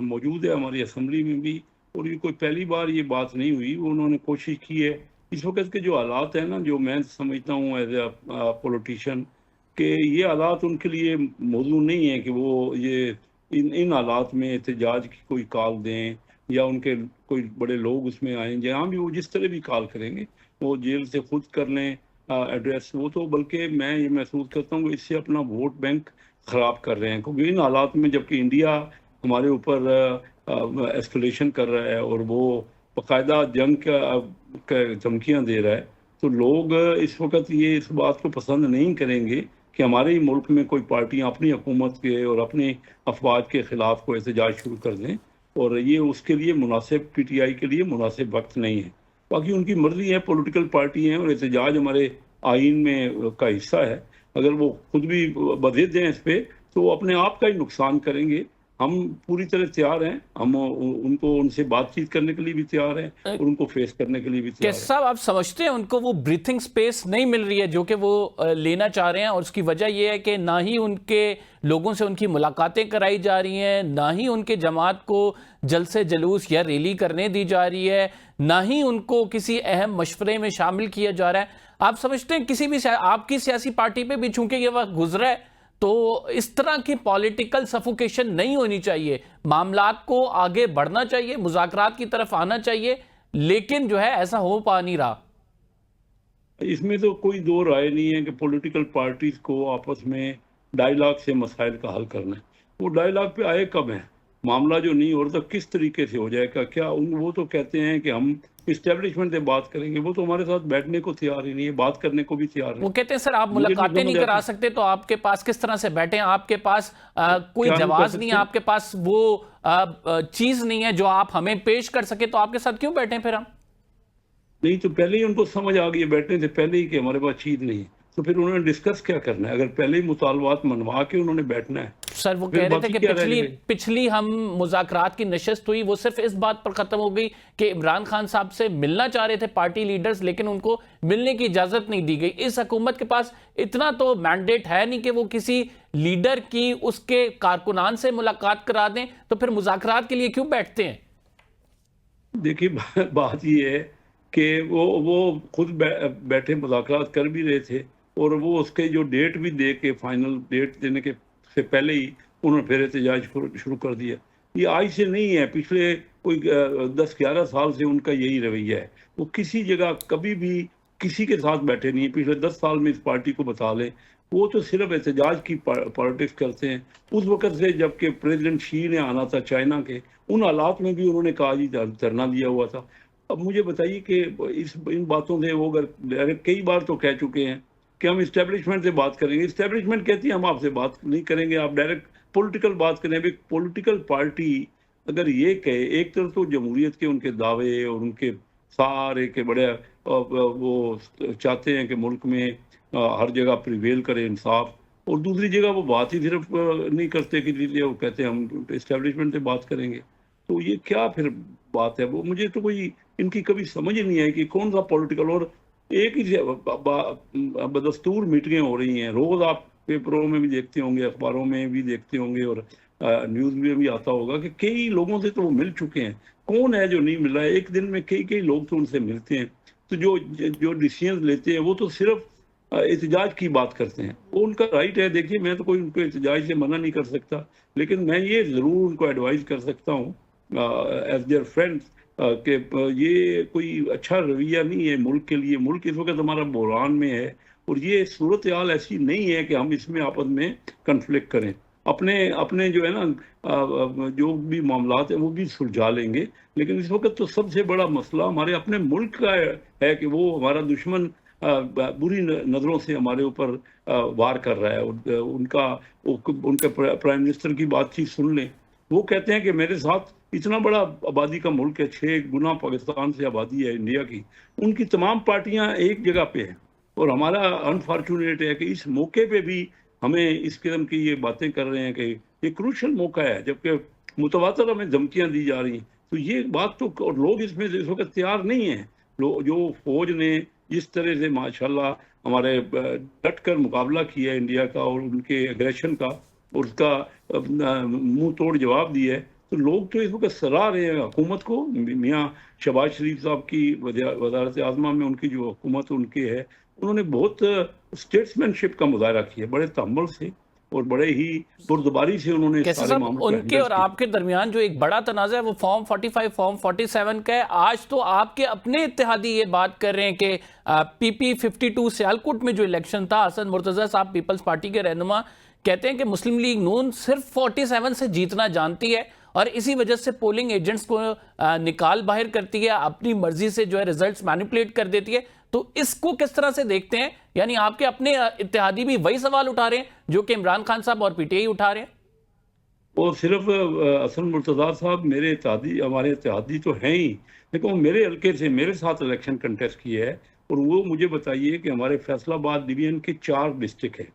Speaker 3: मौजूद है हमारी असेंबली में भी, और ये कोई पहली बार ये बात नहीं हुई। उन्होंने कोशिश की है। इस वक्त के जो हालात हैं ना, जो मैं समझता हूँ एज ए पॉलिटिशियन, कि ये हालात उनके लिए मौजू नहीं है कि वो ये इन इन हालात में एहतजाज की कोई कॉल दें, या उनके कोई बड़े लोग उसमें आए। जहाँ भी वो जिस तरह भी कॉल करेंगे, वो जेल से खुद कर लें एड्रेस, वो तो बल्कि मैं ये महसूस करता हूँ कि इससे अपना वोट बैंक ख़राब कर रहे हैं। क्योंकि इन हालात में जबकि इंडिया हमारे ऊपर एस्केलेशन कर रहा है और वो बाकायदा जंग का धमकियाँ दे रहा है, तो लोग इस वक्त ये इस बात को पसंद नहीं करेंगे कि हमारे ही मुल्क में कोई पार्टियाँ अपनी हुकूमत के और अपने अफवाज के ख़िलाफ़ कोई एहतजाज शुरू कर दें, और ये उसके लिए मुनासिब, पीटीआई के लिए मुनासिब वक्त नहीं है। बाकी उनकी मर्जी है, पॉलिटिकल पार्टी हैं, और एहतजाज हमारे आइन में का हिस्सा है। अगर वो खुद भी बधिर हैं इस पे, तो वो अपने आप का ही नुकसान करेंगे। हम पूरी तरह तैयार हैं, हम उनको उनसे बातचीत करने के लिए भी तैयार हैं, और उनको फेस करने के लिए भी तैयार
Speaker 1: कैसे
Speaker 3: हैं।
Speaker 1: साहब, आप समझते हैं उनको वो ब्रीथिंग स्पेस नहीं मिल रही है जो कि वो लेना चाह रहे हैं, और उसकी वजह यह है कि ना ही उनके लोगों से उनकी मुलाकातें कराई जा रही हैं, ना ही उनके जमात को जलसे जुलूस या रैली करने दी जा रही है, ना ही उनको किसी अहम मशवरे में शामिल किया जा रहा है। आप समझते हैं किसी भी आपकी सियासी पार्टी पे भी चूंकि ये वक्त गुजरा है, तो इस तरह की पॉलिटिकल सफोकेशन नहीं होनी चाहिए, मामलात को आगे बढ़ना चाहिए, मुज़ाकरात की तरफ आना चाहिए, लेकिन जो है ऐसा हो पा नहीं रहा।
Speaker 3: इसमें तो कोई दो राय नहीं है कि पॉलिटिकल पार्टीज को आपस में डायलॉग से मसाइल का हल करना है। वो डायलॉग पे आए कब है? मामला जो नहीं हो रहा था किस तरीके से हो जाएगा? क्या वो तो कहते हैं कि हम इस्टेब्लिशमेंट से बात करेंगे, वो तो हमारे साथ बैठने को तैयार ही नहीं है, बात करने को भी तैयार
Speaker 1: वो
Speaker 3: नहीं।
Speaker 1: कहते हैं सर आप
Speaker 3: मुझे नहीं
Speaker 1: मुलाकातें नहीं
Speaker 3: समझ
Speaker 1: करा
Speaker 3: आती
Speaker 1: सकते, तो आपके पास किस तरह से बैठे हैं? आपके पास कोई
Speaker 3: क्या नहीं कर
Speaker 1: जवाब नहीं है,
Speaker 3: सकते।
Speaker 1: आपके पास वो चीज नहीं है जो आप हमें पेश कर सके, तो आपके साथ क्यों बैठे हैं फिर हम?
Speaker 3: नहीं तो पहले ही उनको समझ आ गई है बैठने से पहले ही कि हमारे पास चीज नहीं है, तो फिर उन्होंने डिस्कस क्या करना है? अगर पहले ही मुतालबात मनवा के उन्होंने बैठना है,
Speaker 1: सर वो
Speaker 3: फिर
Speaker 1: कह रहे थे
Speaker 3: बाकी
Speaker 1: कि
Speaker 3: क्या रह
Speaker 1: पिछली
Speaker 3: गई?
Speaker 1: पिछली हम मुज़ाकरात की नशस्त हुई, वो सिर्फ इस बात पर खत्म हो गई कि इमरान खान साहब से मिलना चाह रहे थे पार्टी लीडर्स, लेकिन उनको मिलने की इजाजत नहीं दी गई। इस हुकूमत के पास इतना तो मैंडेट है नहीं कि वो किसी लीडर की उसके कारकुनान से मुलाकात करा दें, तो फिर मुज़ाकरात के लिए क्यों बैठते हैं?
Speaker 3: देखिए, बात ये है कि वो खुद बैठे मुज़ाकरात कर भी रहे थे, और वो उसके जो डेट भी दे के, फाइनल डेट देने के से पहले ही उन्होंने फिर एहतजाज शुरू कर दिया। ये आज से नहीं है, पिछले कोई 10-11 साल से उनका यही रवैया है। वो किसी जगह कभी भी किसी के साथ बैठे नहीं है। पिछले 10 साल में इस पार्टी को बता लें, वो तो सिर्फ एहतजाज की पॉलिटिक्स करते हैं। उस वक्त से जबकि प्रेसिडेंट शी ने आना था चाइना के, उन हालात में भी उन्होंने कहा जी धरना दिया हुआ था। अब मुझे बताइए कि इन बातों से वो अगर कई बार तो कह चुके हैं कि हम इस्टेब्लिशमेंट से बात करेंगे, इस्टेब्लिशमेंट कहती है हम आपसे बात नहीं करेंगे, आप डायरेक्ट पॉलिटिकल बात करें। अभी पॉलिटिकल पार्टी अगर ये कहे, एक तरफ तो जमहूरियत के उनके दावे और उनके सारे के बड़े वो चाहते हैं कि मुल्क में हर जगह प्रिवेल करे इंसाफ, और दूसरी जगह वो बात ही सिर्फ नहीं करते कि वो कहते हैं हम इस्टेब्लिशमेंट से बात करेंगे। तो ये क्या फिर बात है? वो मुझे तो कोई इनकी कभी समझ ही नहीं आई कि कौन सा पॉलिटिकल, और एक ही बदस्तूर मीटिंगें हो रही हैं रोज। आप पेपरों में भी देखते होंगे, अखबारों में भी देखते होंगे, और न्यूज़ में भी आता होगा कि कई लोगों से तो वो मिल चुके हैं। कौन है जो नहीं मिल रहा है? एक दिन में कई कई लोग तो उनसे मिलते हैं। तो जो जो डिसीजन लेते हैं वो तो सिर्फ एहतजाज की बात करते हैं। वो उनका राइट है। देखिए, मैं तो कोई उनको एहतजाज से मना नहीं कर सकता, लेकिन मैं ये ज़रूर उनको एडवाइस कर सकता हूँ एज देयर फ्रेंड्स कि ये कोई अच्छा रवैया नहीं है मुल्क के लिए। मुल्क इस वक्त हमारा बहरान में है, और ये सूरत हाल ऐसी नहीं है कि हम इसमें आपस में कन्फ्लिक्ट करें। अपने अपने जो है ना जो भी मामलात हैं वो भी सुलझा लेंगे, लेकिन इस वक्त तो सबसे बड़ा मसला हमारे अपने मुल्क का है कि वो हमारा दुश्मन बुरी नज़रों से हमारे ऊपर वार कर रहा है। उनके प्राइम मिनिस्टर की बातचीत सुन लें, वो कहते हैं कि मेरे साथ इतना बड़ा आबादी का मुल्क है, 6 गुना पाकिस्तान से आबादी है इंडिया की, उनकी तमाम पार्टियां एक जगह पे हैं, और हमारा अनफॉर्चुनेट है कि इस मौके पे भी हमें इस किस्म की ये बातें कर रहे हैं कि ये क्रूशल मौका है, जबकि मुतवातर हमें धमकियां दी जा रही हैं। तो ये बात तो, और लोग इसमें इस वक्त तैयार नहीं हैं। जो फौज ने जिस तरह से माशाल्लाह हमारे डट कर मुकाबला किया इंडिया का और उनके एग्रेशन का, उसका मुंह तोड़ जवाब दिया है, तो लोग तो इस वक्त सराह रहे हैं हुकूमत को। मियाँ शहबाज शरीफ साहब की वज़ारत आज़मा में उनकी जो हुकूमत उनकी है, उन्होंने बहुत स्टेट्समैनशिप का मुजाहरा किया, बड़े तहम्मुल से और बड़े ही बुर्दबारी से उन्होंने
Speaker 1: कैसे
Speaker 3: सारे
Speaker 1: साहब,
Speaker 3: मामलों को
Speaker 1: उनके
Speaker 3: हैंडल
Speaker 1: और
Speaker 3: किया।
Speaker 1: आपके दरमियान जो एक बड़ा तनाज़ा है वो फॉर्म 45 फॉर्म 47 का है। आज तो आपके अपने इत्तेहादी ये बात कर रहे हैं कि पीपी 52 सियालकोट में जो इलेक्शन था, हसन मुर्तज़ा साहब पीपल्स पार्टी के रहनुमा कहते हैं कि मुस्लिम लीग नून सिर्फ 47 से जीतना जानती है और इसी वजह से पोलिंग एजेंट्स को निकाल बाहर करती है, अपनी मर्जी से जो है रिजल्ट्स मैनिपुलेट कर देती है। तो इसको किस तरह से देखते हैं? यानी आपके अपने इत्तेहादी भी वही सवाल उठा रहे हैं जो कि इमरान खान साहब और पीटीआई उठा रहे हैं?
Speaker 3: और सिर्फ हसन मुर्तज़ा साहब मेरे इत्तेहादी, हमारे इत्तेहादी तो हैं ही, लेकिन वो मेरे हल्के से मेरे साथ इलेक्शन कंटेस्ट किए है। और वो मुझे बताइए कि हमारे फैसलाबाद डिवीजन के 4 डिस्ट्रिक्ट है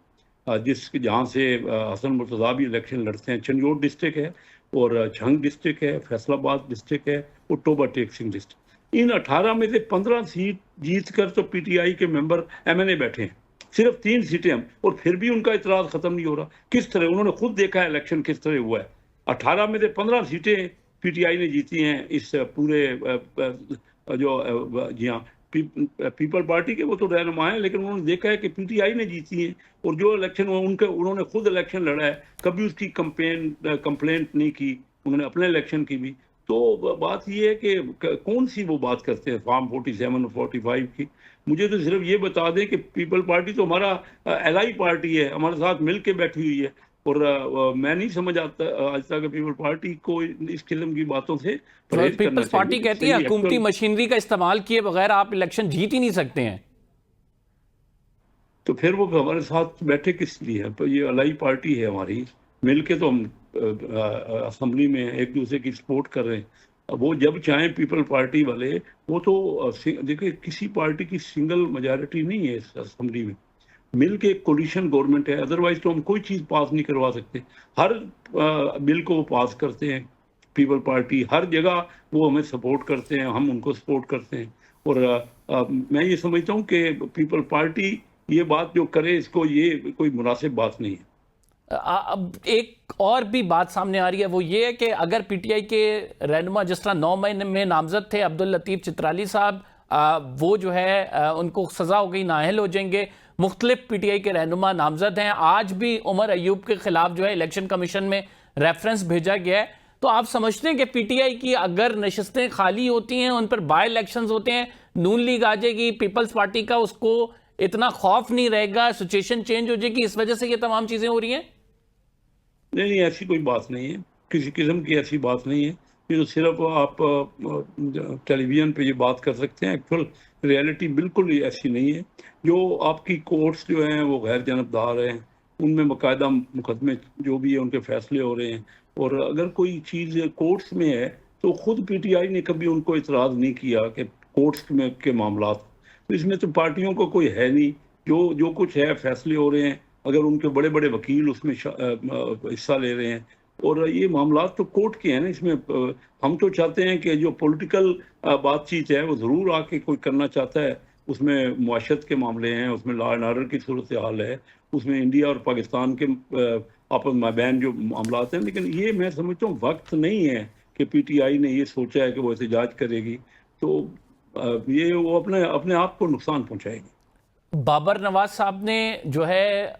Speaker 3: जहाँ से हसन मुर्तज़ा भी इलेक्शन लड़ते हैं। चंजोट डिस्ट्रिक्ट है और झंग डिस्ट्रिक्ट है, फैसलाबाद डिस्ट्रिक्ट है और टोबा टेक सिंह डिस्ट्रिक्ट। इन 18 में से 15 सीट जीत कर तो पीटीआई के मेंबर एमएनए बैठे हैं, सिर्फ 3 सीटें हम, और फिर भी उनका इतराज खत्म नहीं हो रहा। किस तरह, उन्होंने खुद देखा है इलेक्शन किस तरह हुआ है। 18 में से 15 सीटें पीटीआई ने जीती हैं इस पूरे जो जी हाँ पीपल पार्टी के वो तो रहनुमा है, लेकिन उन्होंने देखा है कि पीटीआई ने जीती है। और जो इलेक्शन उन्होंने खुद इलेक्शन लड़ा है, कभी उसकी कंप्लेंट नहीं की, उन्होंने अपने इलेक्शन की भी। तो बात ये है कि कौन सी वो बात करते हैं फॉर्म 47 और 45 की। मुझे तो सिर्फ ये बता दें कि पीपल पार्टी तो हमारा एलाई पार्टी है, हमारे साथ मिल के बैठी हुई है। और मैं नहीं समझ आता आज तक कि पीपल पार्टी को इस किस्म की बातों से परहेज करना
Speaker 1: पीपल्स पार्टी
Speaker 3: चाहिए।
Speaker 1: कहती है हुकूमती मशीनरी का इस्तेमाल किए बगैर आप इलेक्शन जीत ही नहीं सकते हैं।
Speaker 3: तो फिर वो हमारे साथ बैठे किस लिए है? तो ये अलाई पार्टी है हमारी, मिलके तो हम असेंबली में एक दूसरे की सपोर्ट कर रहे हैं। अब वो जब चाहें पीपल पार्टी वाले, वो तो देखिए किसी पार्टी की सिंगल मेजॉरिटी नहीं है इस असेंबली में, मिल के कोलिशन गवर्नमेंट है, अदरवाइज तो हम कोई चीज़ पास नहीं करवा सकते। हर बिल को वो पास करते हैं पीपल पार्टी, हर जगह वो हमें सपोर्ट करते हैं, हम उनको सपोर्ट करते हैं। और मैं ये समझता हूँ कि पीपल पार्टी ये बात जो करे, इसको ये कोई मुनासिब बात नहीं है।
Speaker 1: अब एक और भी बात सामने आ रही है, वो ये है कि अगर पीटीआई के रहनुमा जिस तरह 9 मई में नामजद थे अब्दुल लतीफ़ चित्राली साहब, वो जो है उनको सज़ा हो गई, नाअहल हो जाएंगे। मुख्तलिफ पीटीआई के रहनुमा नामजद हैं। आज भी उमर अयूब के खिलाफ जो है इलेक्शन कमीशन में रेफरेंस भेजा गया है। तो आप समझते हैं कि पीटीआई की अगर नशस्तें खाली होती हैं, उन पर बाय इलेक्शंस होते हैं, नून लीग आ जाएगी, पीपल्स पार्टी का उसको इतना खौफ नहीं रहेगा, सिचुएशन चेंज हो जाएगी, इस वजह से ये तमाम चीज़ें हो रही हैं?
Speaker 3: नहीं, ऐसी कोई बात नहीं है, किसी किस्म की ऐसी बात नहीं है। ये तो सिर्फ आप टेलीविज़न पे ये बात कर सकते हैं, एक्चुअल रियलिटी बिल्कुल ही ऐसी नहीं है। जो आपकी कोर्ट्स जो हैं वो गैर जानबदार हैं, उनमें बाकायदा मुकदमे जो भी है उनके फैसले हो रहे हैं। और अगर कोई चीज़ कोर्ट्स में है तो खुद पीटीआई ने कभी उनको इतराज़ नहीं किया कि कोर्ट्स में के मामलात, तो इसमें तो पार्टियों को कोई है नहीं। जो कुछ है फैसले हो रहे हैं, अगर उनके बड़े बड़े वकील उसमें हिस्सा ले रहे हैं, और ये मामला तो कोर्ट के हैं ना। इसमें हम तो चाहते हैं कि जो पॉलिटिकल बातचीत है वो ज़रूर आके कोई करना चाहता है, उसमें मुआशरत के मामले हैं, उसमें लॉ एंड ऑर्डर की सूरत हाल है, उसमें इंडिया और पाकिस्तान के आपस माबैन जो मामला हैं। लेकिन ये मैं समझता हूँ वक्त नहीं है कि पीटीआई ने ये सोचा है कि वो एहतजाज करेगी, तो ये वो अपने आप को नुकसान पहुँचाएगी।
Speaker 1: बाबर नवाज साहब ने जो है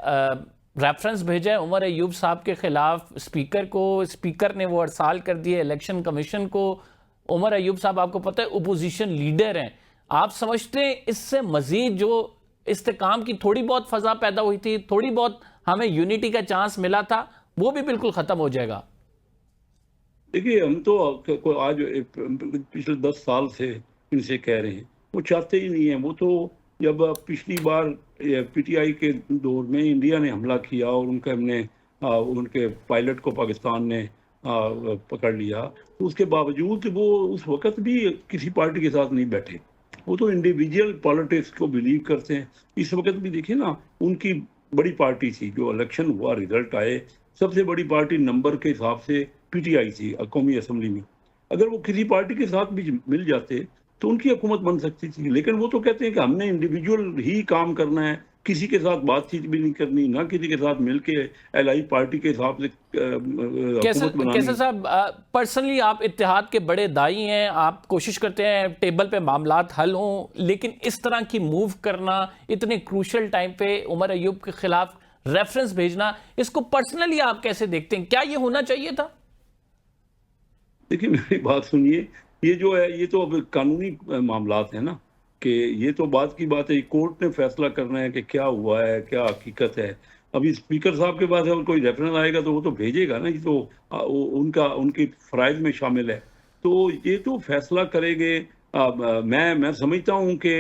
Speaker 1: रेफरेंस भेजा है उमर अयूब साहब के खिलाफ स्पीकर को, स्पीकर ने वो अरसाल कर दिए इलेक्शन कमीशन को। उमर अयूब साहब आपको पता है अपोजिशन लीडर हैं। आप समझते हैं इससे मजीद जो इस्तेकाम की थोड़ी बहुत फजा पैदा हुई थी, थोड़ी बहुत हमें यूनिटी का चांस मिला था, वो भी बिल्कुल खत्म हो जाएगा?
Speaker 3: देखिए, हम तो आज पिछले 10 साल से इनसे कह रहे हैं, वो चाहते ही नहीं है। वो तो जब पिछली बार पीटीआई के दौर में इंडिया ने हमला किया और उनके पायलट को पाकिस्तान ने पकड़ लिया, तो उसके बावजूद वो उस वक़्त भी किसी पार्टी के साथ नहीं बैठे। वो तो इंडिविजुअल पॉलिटिक्स को बिलीव करते हैं। इस वक्त भी देखिए ना, उनकी बड़ी पार्टी थी, जो इलेक्शन हुआ, रिजल्ट आए, सबसे बड़ी पार्टी नंबर के हिसाब से पीटीआई थी कौमी असम्बली में। अगर वो किसी पार्टी के साथ भी मिल जाते तो उनकी हुकूमत बन सकती थी। लेकिन वो तो कहते हैं कि हमने इंडिविजुअल ही काम करना है, किसी के साथ बातचीत भी नहीं करनी, ना किसी के साथ मिलके एलआई पार्टी के हिसाब से
Speaker 1: कैसे
Speaker 3: हुकूमत बनानी।
Speaker 1: कैसे साहब, पर्सनली आप इत्तेहाद के बड़े दाई हैं, आप कोशिश करते हैं टेबल पे मामलात हल हों, लेकिन इस तरह की मूव करना इतने क्रूशल टाइम पे उमर अयूब के खिलाफ रेफरेंस भेजना, इसको पर्सनली आप कैसे देखते हैं? क्या ये होना चाहिए था?
Speaker 3: देखिए मेरी बात सुनिए, ये जो है ये तो अब कानूनी मामलात है ना, कि ये तो बात की बात है, कोर्ट ने फैसला करना है कि क्या हुआ है, क्या हकीकत है। अभी स्पीकर साहब के पास अगर कोई रेफरेंस आएगा तो वो तो भेजेगा ना, ये तो उनकी फराइज में शामिल है, तो ये तो फैसला करेंगे। मैं समझता हूँ कि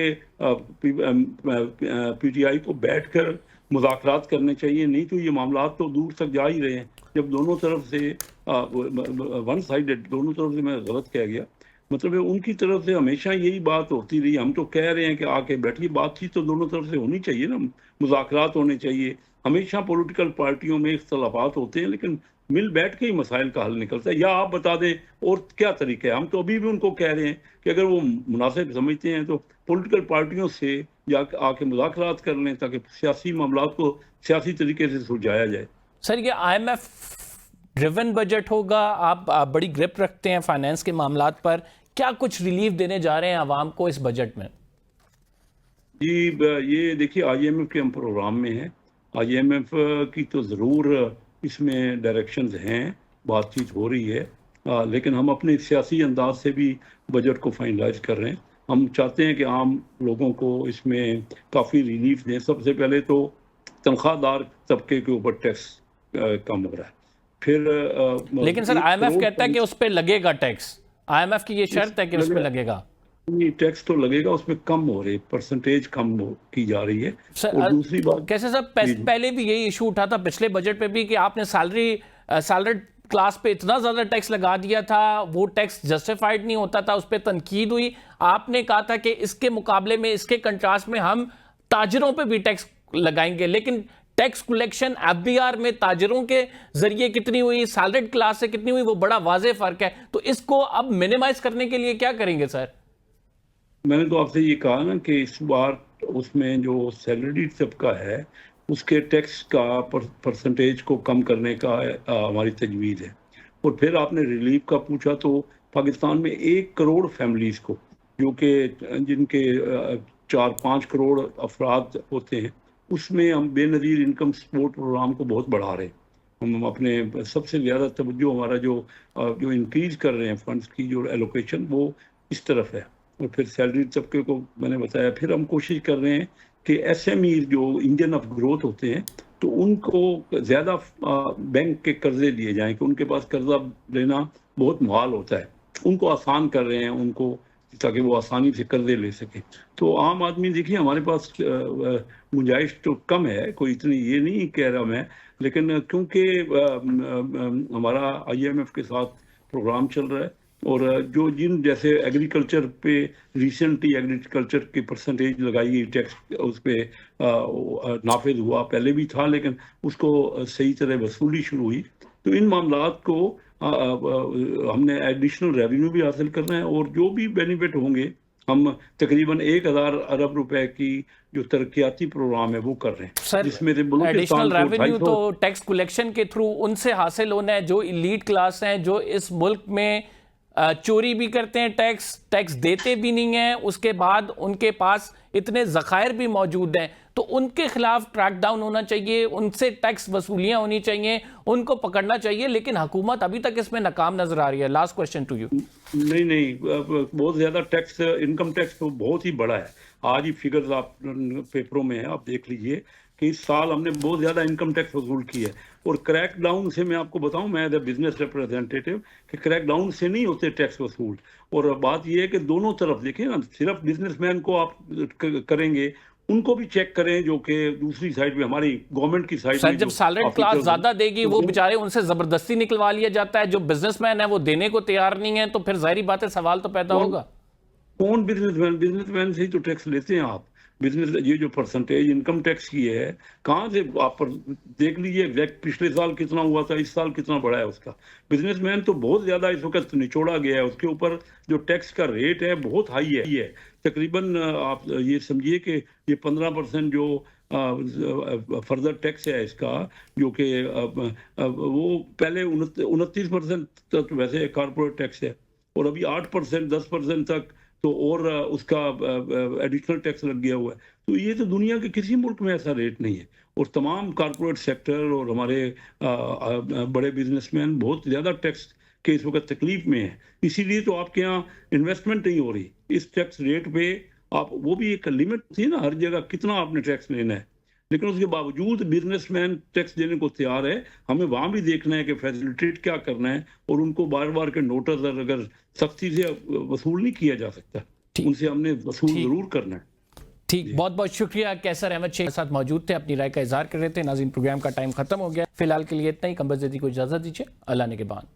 Speaker 3: पीटीआई को बैठकर मुज़ाकरात करने चाहिए, नहीं तो ये मामलात तो दूर तक जा ही रहे हैं। जब दोनों तरफ से वन साइडेड, दोनों तरफ से, मैं गलत कह गया, मतलब है उनकी तरफ से हमेशा यही बात होती रही। हम तो कह रहे हैं कि आके बैठिए, बातचीत तो दोनों तरफ से होनी चाहिए ना, मुज़ाकरात होने चाहिए। हमेशा पॉलिटिकल पार्टियों में इख्तलाफात होते हैं, लेकिन मिल बैठ के ही मसाइल का हल निकलता है। या आप बता दें और क्या तरीका है। हम तो अभी भी उनको कह रहे हैं कि अगर वो मुनासिब समझते हैं तो पॉलिटिकल पार्टियों से या आके मुज़ाकरात कर लें, ताकि सियासी मामलात को सियासी तरीके से सुलझाया जाए।
Speaker 1: सर, ये IMF ड्रिवन बजट होगा, आप बड़ी ग्रिप रखते हैं फाइनेंस के मामलात पर, क्या कुछ रिलीफ देने जा रहे हैं आवाम को इस बजट में?
Speaker 3: जी, ये देखिए IMF के हम प्रोग्राम में हैं। IMF की तो ज़रूर इसमें डायरेक्शंस हैं, बातचीत हो रही है, लेकिन हम अपने सियासी अंदाज से भी बजट को फाइनलाइज कर रहे हैं। हम चाहते हैं कि आम लोगों को इसमें काफ़ी रिलीफ दें। सबसे पहले तो तनख्वाहदार तबके के ऊपर टैक्स कम हो रहा है। फिर
Speaker 1: लेकिन सर, IMF कहता है कि उस पर लगेगा टैक्स। IMF की ये शर्त है कि उस पर लगेगा।
Speaker 3: नहीं, टैक्स तो लगेगा, उसमें कम हो रही, परसेंटेज कम की जा रही है।
Speaker 1: सर,
Speaker 3: और दूसरी बात,
Speaker 1: कैसे सर, पहले भी यही इशू उठा था पिछले बजट पे भी कि आपने सैलरीड क्लास पे इतना ज्यादा टैक्स लगा दिया था, वो टैक्स जस्टिफाइड नहीं होता था, उस पर तनकीद हुई। आपने कहा था कि इसके मुकाबले में, इसके कंट्रास्ट में हम ताजरों पे भी टैक्स लगाएंगे, लेकिन टैक्स कलेक्शन FBR में ताजरों के जरिए कितनी हुई, सैलरीड क्लास से कितनी हुई, वो बड़ा वाज़ेह फर्क है। तो इसको अब मिनिमाइज करने के लिए क्या करेंगे सर?
Speaker 3: मैंने तो आपसे ये कहा ना कि इस बार उसमें जो सैलरीड तबका है उसके टैक्स का परसेंटेज को कम करने का हमारी तजवीज़ है। और फिर आपने रिलीफ का पूछा, तो पाकिस्तान में 1 करोड़ फैमिलीज़ को, जो कि जिनके 4-5 करोड़ अफराद होते हैं, उसमें हम बेनज़ीर इनकम सपोर्ट प्रोग्राम को बहुत बढ़ा रहे हैं। हम अपने सबसे ज़्यादा तवज्जो हमारा जो इंक्रीज़ कर रहे हैं फंड्स की जो एलोकेशन, वो इस तरफ है। और फिर सैलरी तबके को मैंने बताया। फिर हम कोशिश कर रहे हैं कि SME जो इंजन ऑफ ग्रोथ होते हैं, तो उनको ज़्यादा बैंक के कर्जे दिए जाएं, कि उनके पास कर्जा लेना बहुत मुहाल होता है, उनको आसान कर रहे हैं उनको, ताकि वो आसानी से कर्जे ले सकें। तो आम आदमी, देखिए हमारे पास गुंजाइश तो कम है, कोई इतनी ये नहीं कह रहा मैं, लेकिन क्योंकि हमारा IMF के साथ प्रोग्राम चल रहा है, और जो जिन जैसे एग्रीकल्चर पे रिसेंटली एग्रीकल्चर की परसेंटेज लगाई गई टैक्स, उस पर नाफिज हुआ, पहले भी था लेकिन उसको सही तरह वसूली शुरू हुई। तो इन मामलात को हमने एडिशनल रेवेन्यू भी हासिल करना है, और जो भी बेनिफिट होंगे हम तकरीबन 1000 अरब रुपए की जो तरक्याती प्रोग्राम है वो कर रहे हैं।
Speaker 1: सर,
Speaker 3: जिसमें
Speaker 1: एडिशनल रेवेन्यू तो टैक्स कलेक्शन के थ्रू उनसे हासिल होना है जो इलीट क्लास हैं, जो इस मुल्क में चोरी भी करते हैं, टैक्स देते भी नहीं हैं, उसके बाद उनके पास इतने ज़खायर भी मौजूद हैं, तो उनके खिलाफ क्रैक डाउन होना चाहिए, उनसे टैक्स वसूलियां होनी चाहिए, उनको पकड़ना चाहिए। लेकिन हुकूमत अभी तक इसमें नाकाम नजर आ रही है। Last question to you.
Speaker 3: नहीं, बहुत ज्यादा टैक्स, इनकम टैक्स तो बहुत ही बड़ा है। आज ही फिगर्स आप पेपरों में है, आप देख लीजिए कि इस साल हमने बहुत ज्यादा इनकम टैक्स वसूल की है। और क्रैक डाउन से मैं आपको बताऊं, मैं एज ए बिजनेस रिप्रेजेंटेटिव, कि क्रैक डाउन से नहीं होते टैक्स वसूल। और बात यह है कि दोनों तरफ देखिए ना, सिर्फ बिजनेसमैन को आप करेंगे, उनको भी चेक करें जो कि दूसरी साइड में हमारी गवर्नमेंट की साइड में
Speaker 1: जब सैलरीड क्लास ज्यादा देगी, वो बेचारे उनसे जबरदस्ती निकलवा लिया जाता है। जो बिजनेसमैन है वो देने को तैयार नहीं है, तो फिर जाहिर बात है सवाल तो पैदा होगा।
Speaker 3: कौन बिजनेसमैन से ही तो टैक्स लेते हैं आप। बिजनेस, ये जो परसेंटेज इनकम टैक्स की है, कहाँ से आप देख लीजिए एग्जैक्ट पिछले साल कितना हुआ था, इस साल कितना बढ़ा है उसका। बिजनेसमैन तो बहुत ज्यादा इस वक्त निचोड़ा गया है, उसके ऊपर जो टैक्स का रेट है बहुत हाई है। तकरीबन आप ये समझिए कि ये 15% जो फर्दर टैक्स है इसका, जो कि वो पहले 29% तक वैसे कॉर्पोरेट टैक्स है, और अभी 8% 10% तक तो और उसका एडिशनल टैक्स लग गया हुआ है। तो ये तो दुनिया के किसी मुल्क में ऐसा रेट नहीं है, और तमाम कॉर्पोरेट सेक्टर और हमारे बड़े बिजनेसमैन बहुत ज़्यादा टैक्स के इस वक्त तकलीफ में है। इसीलिए तो आपके यहाँ इन्वेस्टमेंट नहीं हो रही इस टैक्स रेट पे। आप वो भी एक लिमिट थी ना, हर जगह कितना आपने टैक्स लेना है, लेकिन उसके बावजूद बिजनेसमैन टैक्स देने को तैयार है। हमें वहाँ भी देखना है कि फैसिलिटेट क्या करना है, और उनको बार बार के नोटिस अगर सख्ती से वसूल नहीं किया जा सकता, उनसे हमने वसूल जरूर करना है।
Speaker 1: ठीक, बहुत बहुत शुक्रिया। कैसर अहमद शेख के साथ मौजूद थे, अपनी राय का इजहार कर रहे थे। नाज़रीन, प्रोग्राम का टाइम खत्म हो गया, फिलहाल के लिए इतना ही। कंबर ज़ैदी को इजाज़त दीजिए, अल्लाह ने के बाद।